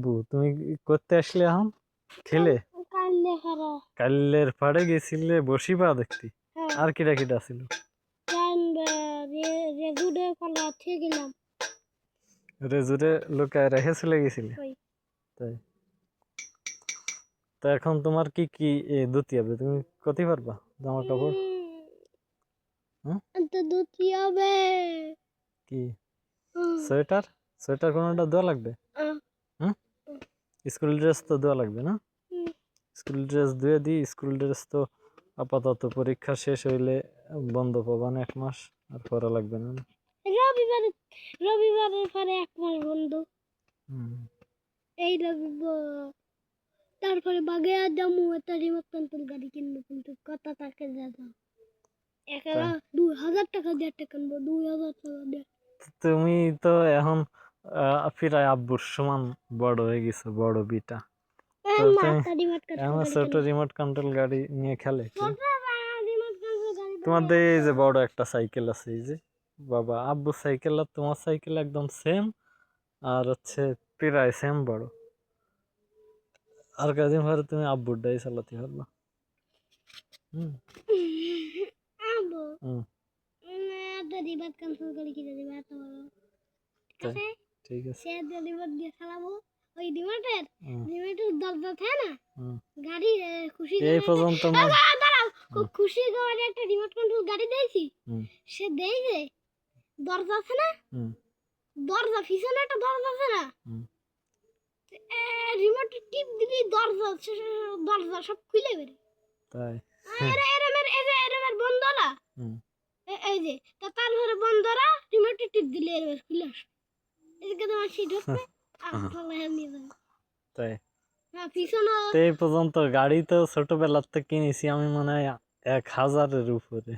আব্বু তুমি করতে আসলে এখন খেলে কাইলে খারা কাইলের পাড়ে গেছিলে বসি পা দেখতে আর কিটা কিটা ছিল রেজুডে পালা ঠিক গেলাম রেজুরে লোকায় রেখে চলে গেছিলে তাই তো এখন তোমার কি কি ধুতি হবে তুমি করতে পারবা জামা কাপড় তো দুটি হবে কি সোয়েটার সোয়েটার কোনোটা দেওয়া লাগবে হুম স্কুল ড্রেস তো দেওয়া লাগবে না স্কুল ড্রেস ধুয়ে দিই স্কুল ড্রেস তো আপাতত পরীক্ষা শেষ হইলে বন্ধ পাবান 1 মাস আর পড়া লাগবে না রবিবারের পরে 1 মাস বন্ধ এই রবিবার তারপরে বাগে যাবো একটা রিমোট কন্ট্রোল গাড়ি কিনবো কিন্তু কত টাকা যাবে 2000 টাকা দিয়ে কিনবো 2000 টাকা দিয়ে তুমি তো এখন প্রায় আব্বুর সমান বড় হয়ে গেছো বড় বিটা আমার ছোট রিমোট কন্ট্রোল গাড়ি নিয়ে খেলে তোমাদের এই যে বড় একটা সাইকেল আছে এই যে বাবা আব্বু সাইকেল আর তোমার সাইকেল একদম সেম আর হচ্ছে প্রায় সেম বড় আর কদিন পরে তুমি আব্বুরটাই চালাতে পারবা ঠিক আছে ওই রিমোটের দরজা থাকে না গাড়ি খুশি এই পর্যন্ত দাঁড়াও খুশি গাড়ি একটা রিমোট কন্ট্রোল গাড়ি দিয়েছি সে দেই যে দরজা আছে না দরজা পিছনে একটা দরজা আছে না রিমোট টিপ দিবি দরজা সব খুলে বের তাই এর বন্ধ না এই যে তারপরে বন্ধরা রিমোট টিপ দিলে এর খুলে আসে এদিকে তোমার সিট হচ্ছে তাই পিছনে এই পর্যন্ত গাড়ি তো ছোটবেলার থেকে কিনেছি আমি মনে হয় 1000-এর উপরে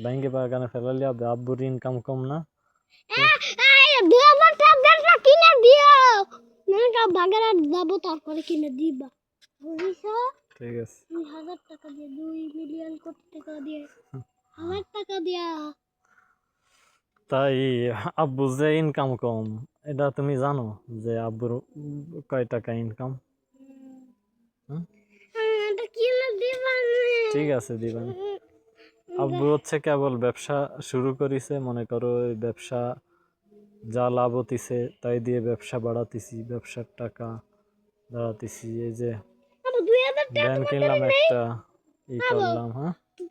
বাইঙ্গে বাগানে ফেলালি আব্বুর ইনকাম কম না 2000 টাকা কিনে দিও না বাগানে যাব তারপরে কিনে দিবা বুঝিছো ঠিক আছে 2000 টাকা দিয়ে 2 মিলিয়ন কোটি টাকা দিয়ে 1000 টাকা দিয়া তাই আব্বু যে ইনকাম কম এটা তুমি জানো যে আব্বুর কয় টাকা ইনকাম ঠিক আছে দিবেন আব্বু হচ্ছে কেবল ব্যবসা শুরু করেছে মনে করো এই ব্যবসা যা লাভ হতিছে তাই দিয়ে ব্যবসা বাড়াতেছি ব্যবসার টাকা বাড়াতেছি এই যে ব্যান কিনলাম একটা ই করলাম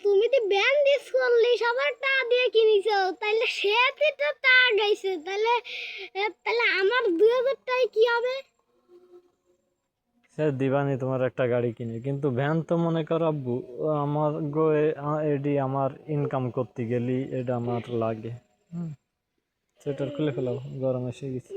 তুমি তো ব্যান দিয়ে 40,000 টাকা দিয়ে কিনেছো তাহলে সে তো টাকা গাইছে তাহলে আমার 2000 টাকা কি হবে সে দিবানি তোমার একটা গাড়ি কিনে কিন্তু ভ্যান তো মনে করো আব্বু আমার এডি আমার ইনকাম করতে গেলি এটা আমার লাগে সোয়েটার খুলে ফেলাও গরম এসে গেছে